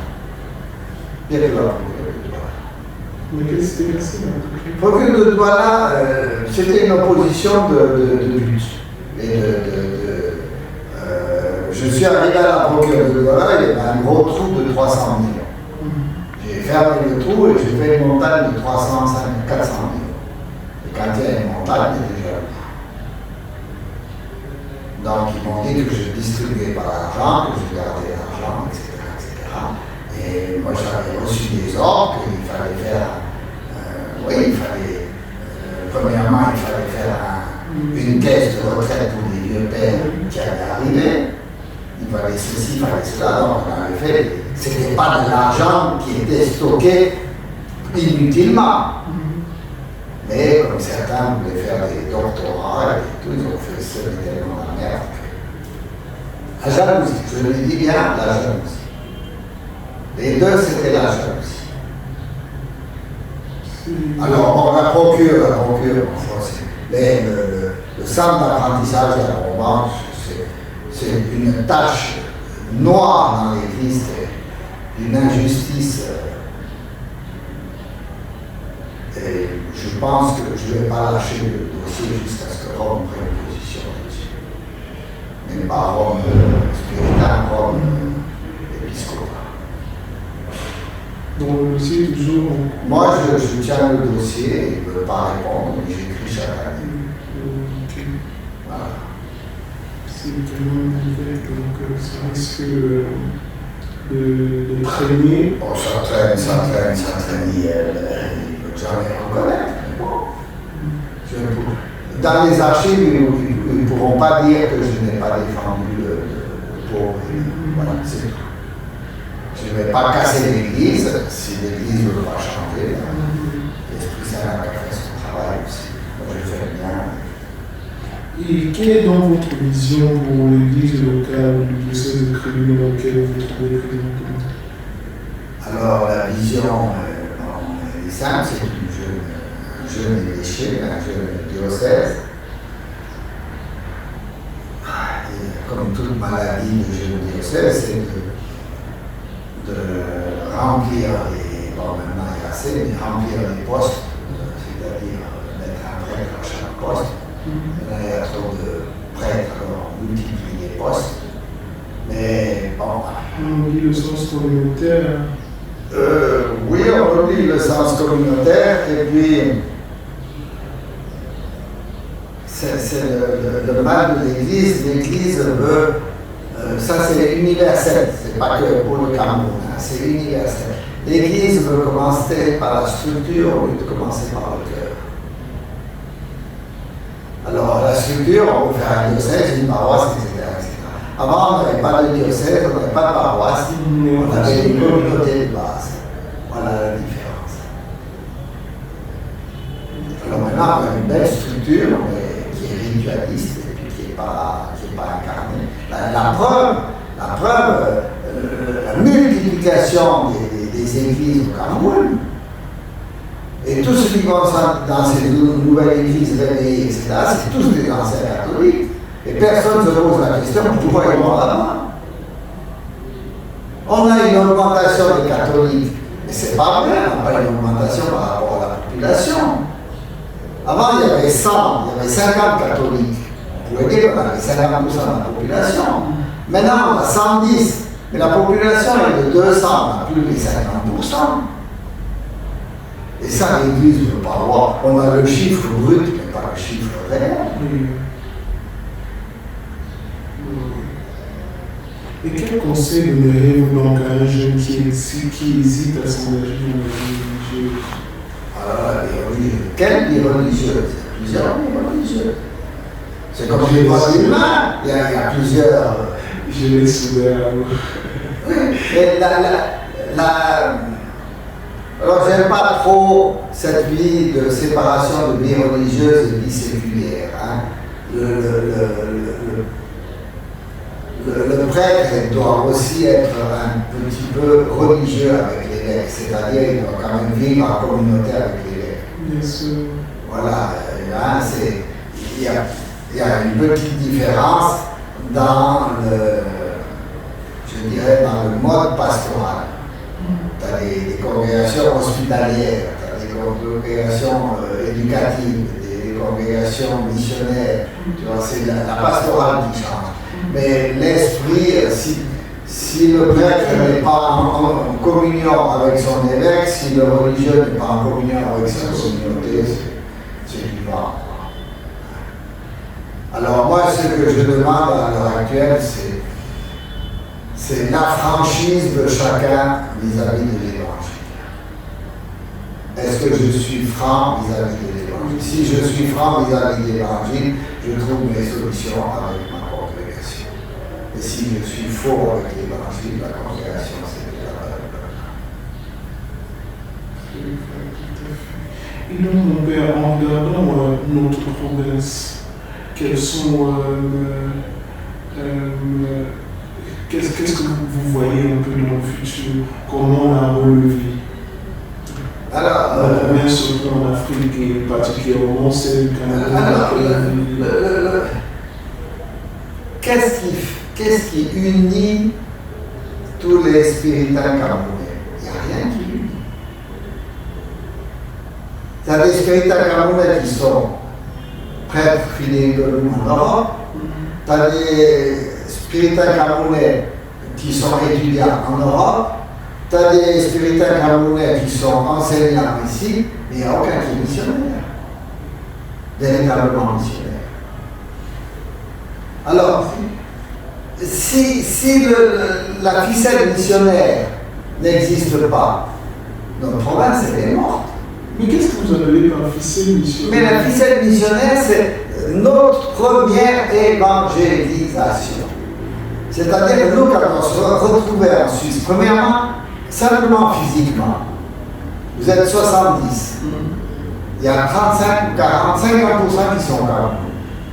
B: Pire que la procure de Douala.
A: Mais qu'est-ce que c'était ça?
B: Procure de Douala, c'était une opposition de but. Je suis arrivé à la procure de Douala, il y avait un gros trou de 300 millions. J'ai fermé le trou et j'ai fait une montagne de 400 millions. Et quand il y a une montagne, il y a déjà le trou. Donc ils m'ont dit que je distribuais pas l'argent, que je gardais l'argent, etc. Et moi j'avais reçu des ordres qu'il fallait faire, premièrement il fallait faire une caisse de retraite pour les vieux pères qui allaient arriver. Il fallait ceci, il fallait cela, donc on avait fait. Ce n'était pas de l'argent qui était stocké inutilement. Mais comme certains voulaient faire des doctorats et tout, ils ont fait ça tellement la merde. La jalousie, je le dis bien, la jalousie. Les deux, c'était la jalousie. Alors, on la procure, mais le centre d'apprentissage de la Romance, c'est une tâche noire dans l'Église, une injustice. Et je pense que je ne vais pas lâcher le dossier jusqu'à ce que Rome prenne position là-dessus. Mais pas Rome spirituel, Rome épiscopal.
A: Dans le dossier, toujours.
B: Moi, je tiens le dossier, il ne veut pas répondre, mais j'écris chaque année.
A: Okay.
B: Voilà.
A: C'est vraiment mauvais, donc ça risque de traîner.
B: Bon, ça traîne, il ne veut jamais reconnaître. Dans les archives, ils ne pourront pas dire que je n'ai pas défendu le pauvre. Voilà, c'est tout. Je ne vais pas casser l'Église, si l'Église ne veut pas changer. L'Esprit Saint a fait son travail aussi. Moi, je fais bien.
A: Et quelle est donc votre vision pour l'Église locale du diocèse de Crémieux dans lequel vous vous trouvez présentement?
B: Alors, la vision est simple, c'est un jeune évêché, un jeune diocèse. Et comme toute maladie de jeune diocèse, c'est de remplir maintenant il y a assez, mais remplir les postes, c'est-à-dire mettre un prêtre à chaque poste. Là, il y a trop de prêtres, alors on multiplie les postes. Mais bon.
A: On dit le sens communautaire.
B: Oui, on oublie le sens communautaire, et puis c'est le mal de l'Église. L'Église veut, ça c'est universel, c'est pas que pour le Cameroun, hein, c'est universel. L'Église veut commencer par la structure au lieu de commencer par le cœur. Alors la structure, on peut faire un diocèse, une paroisse, etc. Avant, on n'avait pas de diocèse, on n'avait pas de paroisse, on avait une communauté de base. Voilà la différence. Alors maintenant, on a une belle structure, mais qui est ritualiste et puis qui n'est pas incarnée. La preuve, la multiplication des églises au Cameroun, et tout ce qui concerne dans ces nouvelles églises réveillées, etc., c'est tous des anciens catholiques. Et personne ne se pose la question pourquoi ils vont là-bas. On a une augmentation des catholiques, mais c'est pas vrai, on n'a pas une augmentation par rapport à la population. Avant, il y avait 100, il y avait 50 catholiques. On pouvait dire qu'on avait 50% de la population. Maintenant, on a 110, mais la population est de 200, on n'a plus les 50%. Et ça, l'Église ne veut pas voir. On a le chiffre brut, mais pas le chiffre réel.
A: Et quel conseil donneriez-vous donc à un jeune qui hésite à s'engager dans la vie religieuse?
B: Alors, les religieuses. Quelles les religieuses? Plusieurs religieuses. C'est comme les droits humains. Il y a plusieurs.
A: Je laisse ouvert à vous.
B: Oui, mais alors, j'aime pas trop cette vie de séparation de vie religieuse et vie séculière. Hein. Le prêtre doit aussi être un petit peu religieux avec l'évêque, c'est-à-dire il doit quand même vivre en communauté avec l'évêque.
A: Bien sûr.
B: Voilà, hein, il y a une petite différence dans dans le mode pastoral. Tu as des congrégations hospitalières, tu as des congrégations éducatives, des congrégations missionnaires. Tu vois, c'est la pastorale qui change. Mais l'esprit, si le prêtre n'est pas en communion avec son évêque, si le religieux n'est pas en communion avec sa communauté, c'est du vent. Alors moi, ce que je demande à l'heure actuelle, c'est la franchise de chacun vis-à-vis de l'Évangile. Est-ce que je suis franc vis-à-vis de l'Évangile? Si je suis franc vis-à-vis de l'Évangile, je trouve mes solutions avec ma congrégation. Et si je suis faux avec l'Évangile, la congrégation, c'est déjà la
A: bonne. Et donc, mon père, en regardant notre province, quelles qu'est-ce que vous voyez un peu dans le futur? Comment on a relevé?
B: Alors,
A: bien surtout en Afrique et particulièrement celle du Canada.
B: Qu'est-ce qui unit tous les spiritains camerounais? Il n'y a rien qui unit. Il y a des spiritains camerounais qui sont prêtres fidèles de nous en Europe. Tu as des spiritains camerounais qui sont étudiants en Europe. Tu as des spiritains camerounais qui sont enseignants ici, mais il n'y a aucun qui est missionnaire. Véritablement missionnaire. Alors, si la ficelle missionnaire n'existe pas, notre province est morte.
A: Mais qu'est-ce que vous appelez par ficelle missionnaire?
B: Mais la ficelle missionnaire, c'est notre première évangélisation. C'est-à-dire que nous, quand on se retrouvait en Suisse, premièrement, simplement physiquement, vous êtes 70. Il y a 35, 40, 50% qui sont camerounais.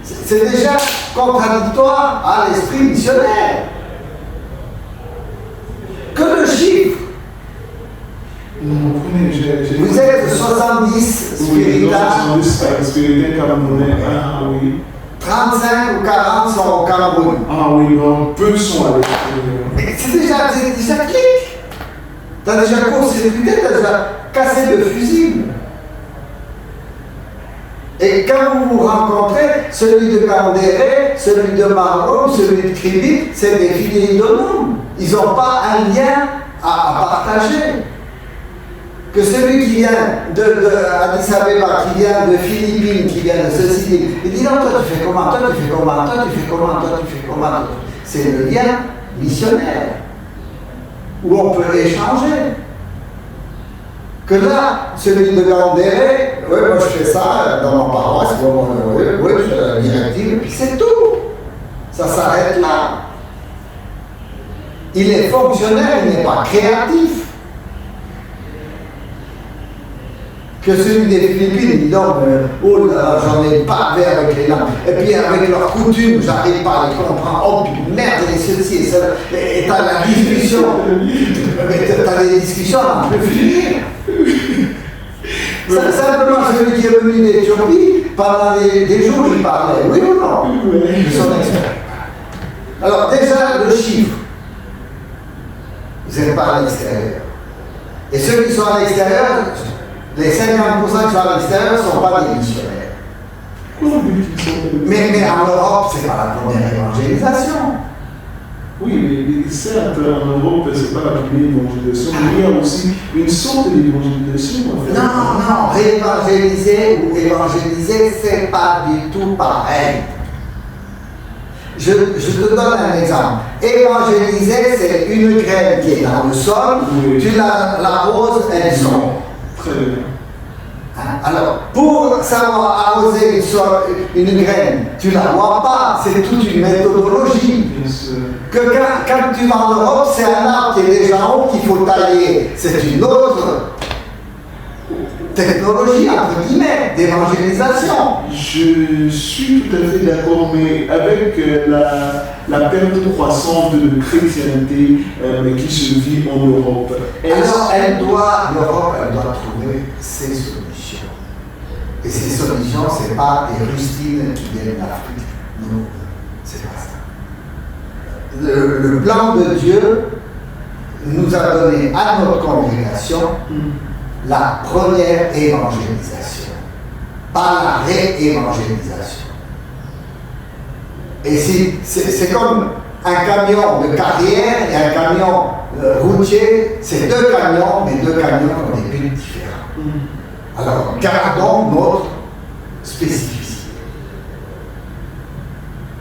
B: C'est déjà contradictoire à l'esprit missionnaire. Que le chiffre. Vous êtes 70 spiritains
A: camerounais. Ah oui.
B: 35 ou 40 sont au Cameroun.
A: Ah oui, non, peu sont à l'extérieur.
B: C'est déjà clic. T'as déjà court-circuité, t'as déjà cassé le fusible. Et quand vous vous rencontrez, celui de Candéré, celui de Marot, celui de Kribi, c'est des fidèles de nous. Ils n'ont pas un lien à partager. Que celui qui vient d'Addis Abeba, qui vient de Philippines, qui vient de ceci, il dit non, toi tu fais comment, toi tu fais comment, toi tu fais comment, toi tu fais comment. C'est le lien missionnaire, où on peut échanger. Que là, celui de Gandéré, oui, moi je fais ça dans ma paroisse, oui, je fais la directive, et puis c'est tout. Ça s'arrête là. Il est fonctionnaire, il n'est pas créatif. Que celui des Philippines, il dit donc, oh là, j'en ai pas avec les langues. Et puis avec leurs coutumes, j'arrive pas à les comprendre. Oh puis merde, et ceci et cela. Et t'as la discussion. T'as des discussions à ne plus finir. Simplement, celui qui est venu d'Éthiopie, pendant des jours, il parlait, oui ou non, de son expérience. Alors déjà, le chiffre. Vous n'êtes pas à l'extérieur. Et ceux qui sont à l'extérieur, les 50% qui sont à l'extérieur ne sont pas des missionnaires. Mais en Europe, ce n'est pas la première évangélisation.
A: Oui, mais certes, en Europe, ce n'est pas la première évangélisation, mais il y a aussi une sorte d'évangélisation.
B: Non, réévangéliser ou évangéliser, ce n'est pas du tout pareil. Je te donne un exemple. Évangéliser, c'est une graine qui est dans le sol, oui. Tu l'arroses, elle sort.
A: Très bien.
B: Alors, pour savoir arroser une graine, tu ne la vois pas, c'est toute une méthodologie. Que quand tu vas en Europe, c'est un arbre qui est déjà haut qu'il faut tailler. C'est une autre technologie, entre guillemets, d'évangélisation.
A: Je suis tout à fait d'accord, mais avec la perte croissante de chrétienté qui se vit en Europe.
B: Alors, l'Europe, elle doit trouver ses solutions. Et ces solutions, ce n'est pas des rustines qui viennent d'Afrique. Non, c'est pas ça. Le plan de Dieu nous a donné à notre congrégation la première évangélisation, pas la réévangélisation. Et c'est comme un camion de carrière et un camion routier, c'est deux camions, mais deux camions ont des buts différents. Alors, gardons notre spécificité.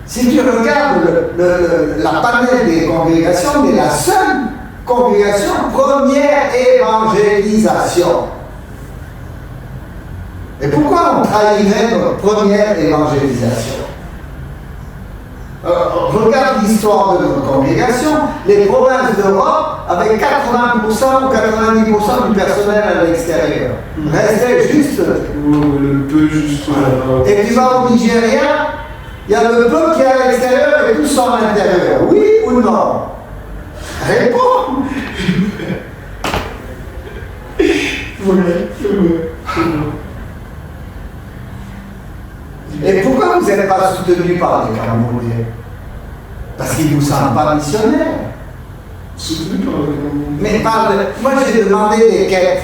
B: Si tu regardes la panel des congrégations, mais la seule congrégation, première évangélisation. Et pourquoi on trahirait notre première évangélisation? Regarde l'histoire de notre congrégation. Les provinces d'Europe avaient 80% ou 90% du personnel à l'extérieur. Restait juste.
A: Le peu juste.
B: Et tu vas au Nigeria, il y a le peu qui est à l'extérieur et tous sont à l'intérieur. Oui ou non? Réponds. Et pourquoi vous n'êtes pas soutenu par les Camerounais? Parce qu'ils ne vous sentent pas missionnaires.
A: Soutenu par le Cameroun.
B: Mais moi j'ai demandé des quêtes.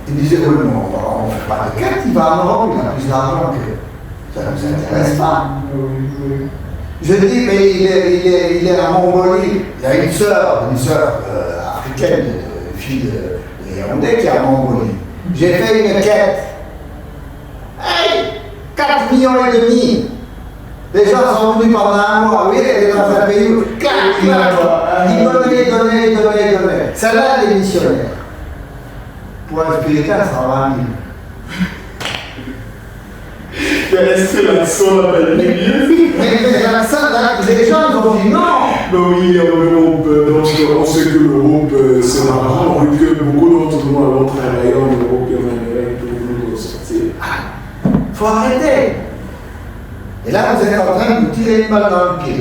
B: Ils me disaient, oui, mais on ne fait pas de quêtes, il va en Europe, il a plus d'argent que ça ne nous intéresse pas.
A: Oui.
B: Je dis, mais il est en Mongolie. Il y a une sœur africaine, une fille de Yaoundé qui est en Mongolie. J'ai fait une quête. Hey, 4 millions et demi. Les gens sont venus pendant un mois. Oui, elle est dans un pays où ils donnaient. Celle-là, elle est missionnaire. Pour un spirituel, ça va 20 000.
A: Est-ce que l'accent n'a pas été mieux?
B: Mais l'accent, les gens ils ont dit non.
A: Mais oui, l'Europe, donc on sait que l'Europe, c'est marrant, vu que beaucoup d'entre nous allons travailler en Europe et en Amérique pour nous ressortir.
B: Il faut arrêter. Et là, vous êtes en train de nous tirer une balle dans le pied.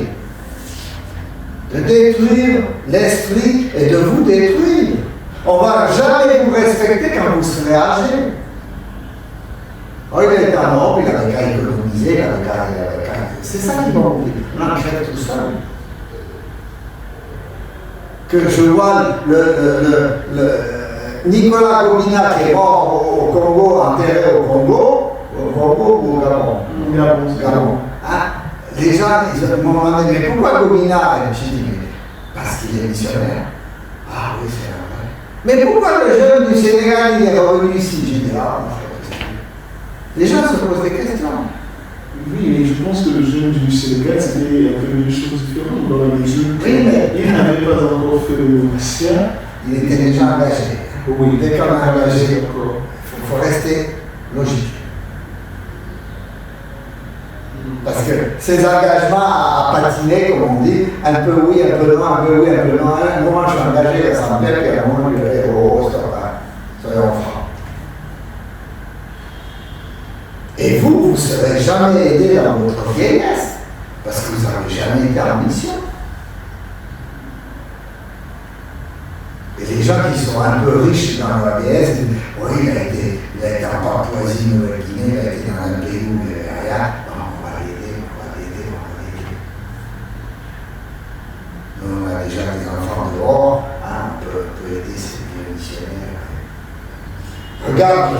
B: De détruire l'esprit et de vous détruire. On ne va jamais vous respecter quand vous serez âgé. Oh, il était en Europe, il avait qu'à économiser, il avait qu'à... C'est ça qui m'a oublié. On en crée tout ça. Que je vois le Nicolas Gomina qui est mort au Congo, enterré au Congo ou au Gabon. Gabon. Hein? Les gens, ils m'ont demandé, mais pourquoi Gomina? Et je dis, parce qu'il est missionnaire. Ah oui, c'est vrai. Mais pourquoi le jeune du Sénégal, il est revenu ici? Je dis, ah, les gens se posent des questions.
A: Oui, mais je pense que le jeune du Sénégal, c'était un peu une chose différente dans la mesure où
B: oui, mais
A: il n'avait pas encore fait le noviciat.
B: Il était déjà engagé.
A: Oui,
B: dès qu'on est engagé, il
A: d'accord.
B: faut rester logique. Parce que ces engagements à patiner, comme on dit, un peu oui, un peu non, un peu oui, un peu non. À un moment, je suis engagé à l'Assemblée, puis à un moment, je vais au soyons francs. Et vous ne serez jamais aidé dans votre vieillesse, parce que vous n'avez jamais été en mission. Et les gens qui sont un peu riches dans la vieillesse disent, oui, il a été en Papouasie, Nouvelle-Guinée, il a été dans un pays où il n'y avait rien. On va l'aider. Nous, on a déjà des enfants dehors, on peut aider ces vieux missionnaires. Regarde,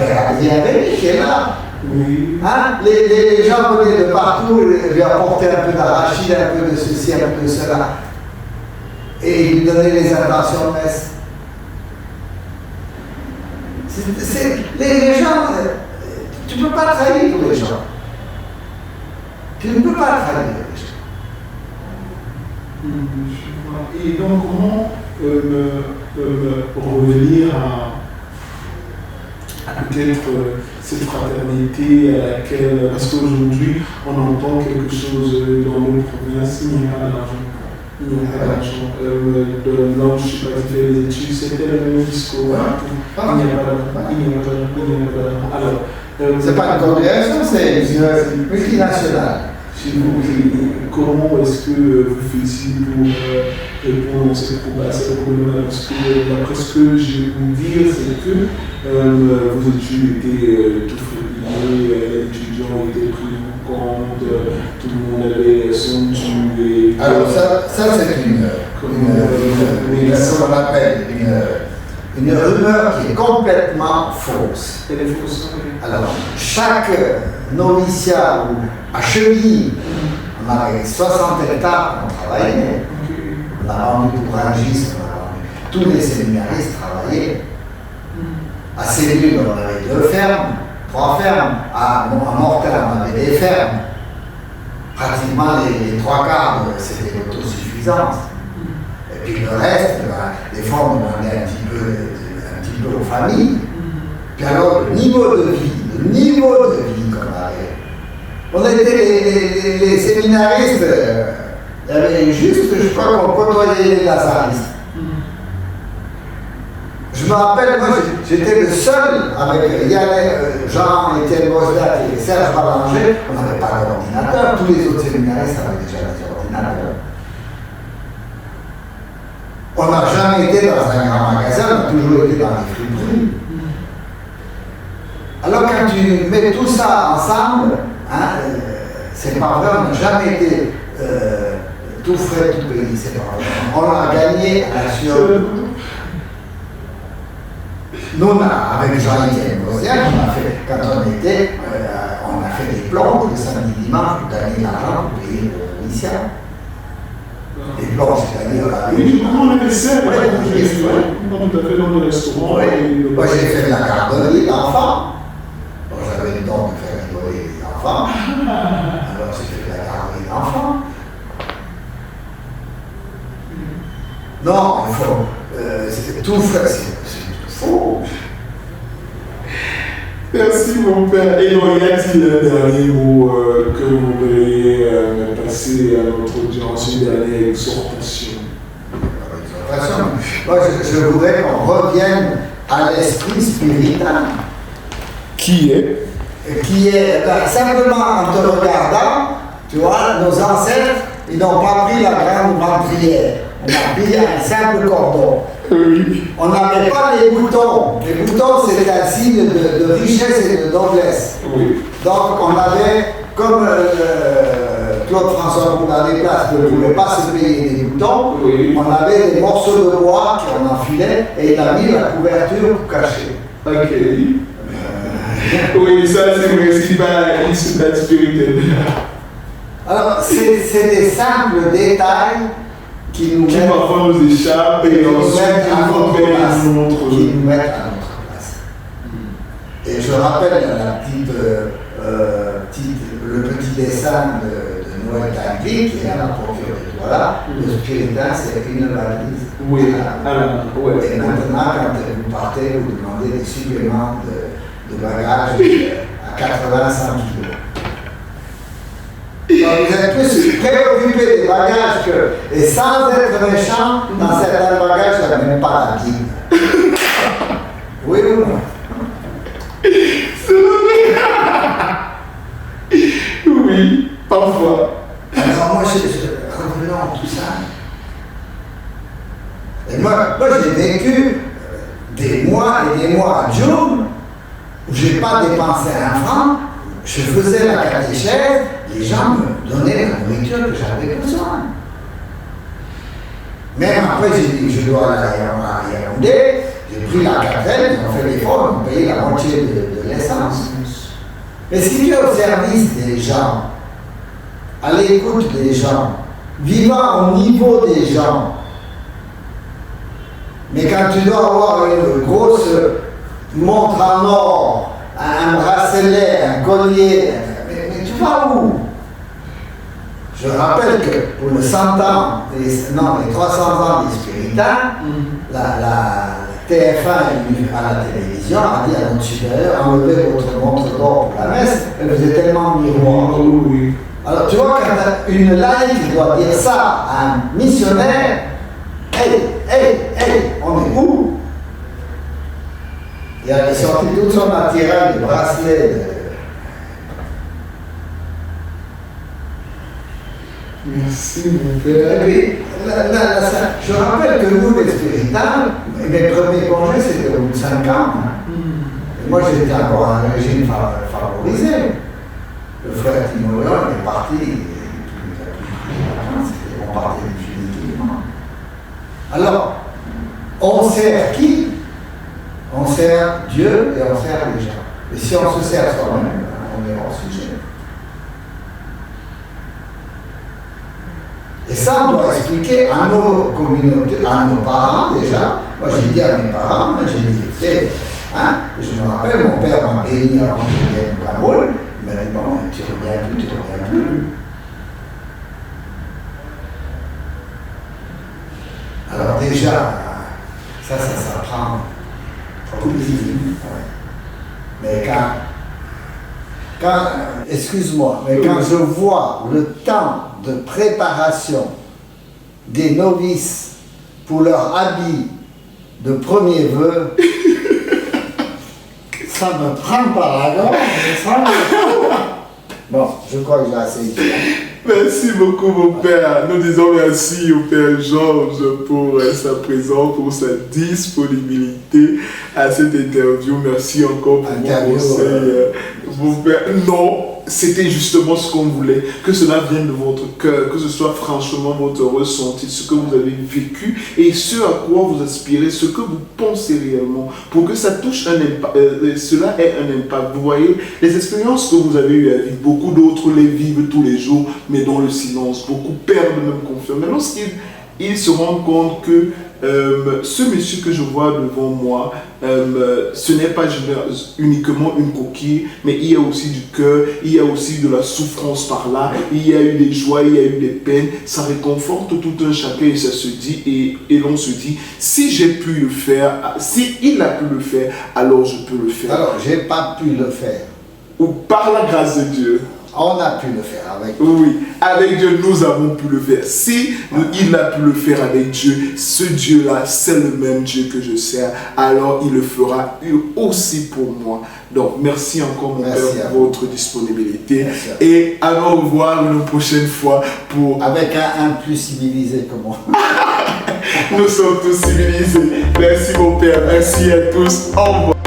B: il y avait qui est là.
A: Oui.
B: Hein? Les gens venaient de partout, lui apportaient un peu d'arachide, un peu de ceci, un peu de cela. Et ils lui donnaient les intentions de messe. Les gens, tu ne peux pas trahir les gens. Tu ne peux pas trahir les gens.
A: Et donc, comment revenir à peut-être cette fraternité à laquelle, parce qu'aujourd'hui, on entend quelque chose dans nos provinces, il n'y a pas d'argent. Il n'y a pas d'argent. Là où je suis parti faire les études, c'était le même discours. Il n'y a pas d'argent. Alors,
B: c'est pas une congrégation, c'est une multinationale.
A: Comment est-ce que vous faisiez pour répondre à cette problématique? Parce que d'après ce que j'ai pu dire, c'est que vos études étaient toutes faites, les étudiants étaient pris en compte, tout le monde avait son dû.
B: Alors ça c'est ce qu'on appelle une rumeur qui est complètement fausse.
A: Elle est fausse.
B: Alors, chaque noviciat ou à Cheville, on avait 60 hectares, on travaillait. On a vendu pour Rangis, tous les séminaristes travaillaient. À Cellule, on avait 2 fermes, 3 fermes. À Mortel, on avait des fermes. Pratiquement les 3 quarts, c'était l'autosuffisance. Et puis le reste, des fois, on demandait un petit peu aux familles. Puis alors, le niveau de vie qu'on avait. On était les séminaristes, il y avait juste, je crois qu'on côtoyait les lazaristes. Je me rappelle, moi, j'étais le seul avec Jean-Étienne Bosdat et Serge Ballanger, on n'avait pas d'ordinateur, tous les autres séminaristes avaient déjà des ordinateurs. On n'a jamais été dans un grand magasin, on a toujours été dans les friperies. Alors quand tu mets tout ça ensemble, hein, c'est pas vrai, on n'a jamais été tout frais, tout payé, c'est pas vrai. On a gagné à la sueur. Nous, avec Jean-Étienne Gosiac, quand on a fait des plans le samedi dimanche pour gagner de l'argent pour payer le lycéen. Les plans, c'est-à-dire la
A: oui, comment on essaie on a fait dans le restaurant.
B: Moi, j'ai fait de la garderie d'enfants. Bon, j'avais le don de faire rigoler les enfants. Alors, j'ai fait de la garderie d'enfants. Non, il faut. C'est tout fait, c'est faux.
A: Merci mon père. Et donc, y a-t-il un dernier mot que vous voudriez passer à notre audience, une dernière exhortation?
B: Moi, je voudrais qu'on revienne à l'esprit spirituel.
A: Qui est
B: Simplement en te regardant, tu vois, nos ancêtres, ils n'ont pas pris la grande ventrière. On a pris un simple cordon.
A: Oui.
B: On n'avait pas les boutons. Les boutons, c'était un signe de richesse et de noblesse.
A: Oui.
B: Donc, on avait, comme Claude François Bourdin des Places ne pouvait pas se payer des boutons,
A: oui.
B: On avait des morceaux de bois qu'on enfilait et il a mis la couverture pour cacher.
A: Ok. Oui, ça c'est vrai, c'est pas une super spirituelle.
B: Alors, c'est des simples détails qui nous mettent
A: parfois nous échappent et ensuite
B: à notre place.
A: Qui
B: nous mettent à notre place. Et je rappelle le petit dessin de Noël Tagli qui est à la porture de voilà, le spiritain c'est une valise.
A: Oui,
B: ouais. Et maintenant, quand vous partez, vous demandez des suppléments de bagages à 85 kg. Donc vous êtes plus préoccupé des bagages que, et sans être méchant, dans certains bagages, il n'y a même pas la guide. Oui ou non?
A: Oui, parfois.
B: Alors moi, revenons à tout ça. Et moi j'ai vécu des mois et des mois à Djoum où je n'ai pas dépensé un franc, je faisais la catéchèse, les gens me donnaient la nourriture que j'avais besoin. Même après, j'ai dit que je dois aller à Yaoundé, j'ai pris la quatrième, ils ont fait l'effort, ils m'ont payé la moitié de l'essence. Mais si tu es au service des gens, à l'écoute des gens, vivant au niveau des gens, mais quand tu dois avoir une grosse montre en or, un bracelet, un collier, mais tu vas où? Je rappelle que pour le 100 ans, les 300 ans des spiritains, la TF1 est venue à la télévision, a dit à notre supérieur, enlevez votre montre d'or pour la messe, elle faisait tellement miroir.
A: Oui.
B: Alors tu vois, quand une laïque doit dire ça à un missionnaire, hey, on est où? Il a sorti tout son attirail de bracelet.
A: Merci mon père.
B: Et puis, je rappelle que nous, les spiritains, mes premiers congés, c'était au bout de 5 ans. Et moi, j'étais encore dans un régime favorisé. Le frère Timoléon est parti, on partait définitivement. Alors, on sert qui? On sert Dieu et on sert les gens. Et si on se sert soi-même, on est hors sujet. Et ça, on doit expliquer à nos communautés, à nos parents déjà. Moi, j'ai dit à mes parents, j'ai dit, je me rappelle, mon père m'a béni avant que je vienne au Cameroun. Il m'a dit, bon, tu reviens plus. Alors déjà, ça s'apprend. Mais excuse-moi, mais quand je vois le temps de préparation des novices pour leur habit de premier vœu, ça me prend par la gorge, Bon, je crois que j'ai assez dit.
A: Merci beaucoup, mon Père. Nous disons merci au Père Georges pour sa présence, pour sa disponibilité à cette interview. Merci encore pour vos conseils, mon Père. Non, c'était justement ce qu'on voulait, que cela vienne de votre cœur, que ce soit franchement votre ressenti, ce que vous avez vécu et ce à quoi vous aspirez, ce que vous pensez réellement, pour que ça touche un impact, cela ait un impact. Vous voyez, les expériences que vous avez eues à vivre, beaucoup d'autres les vivent tous les jours, mais dans le silence. Beaucoup perdent même confiance. Mais lorsqu'ils se rendent compte que ce monsieur que je vois devant moi, ce n'est pas uniquement une coquille, mais il y a aussi du cœur, il y a aussi de la souffrance par là, il y a eu des joies, il y a eu des peines, ça réconforte tout un chacun et ça se dit, et l'on se dit, si j'ai pu le faire, si il a pu le faire, alors je peux le faire.
B: Alors, j'ai pas pu le faire.
A: Ou par la grâce de Dieu.
B: On a pu le faire avec Dieu.
A: Oui, avec Dieu, nous avons pu le faire. Si il a pu le faire avec Dieu, ce Dieu-là, c'est le même Dieu que je sers, alors il le fera aussi pour moi. Donc, merci encore, mon Père, pour votre disponibilité. Et à nous revoir une prochaine fois pour...
B: Avec un plus civilisé que moi.
A: Nous sommes tous civilisés. Merci, mon Père. Merci à tous. Au revoir.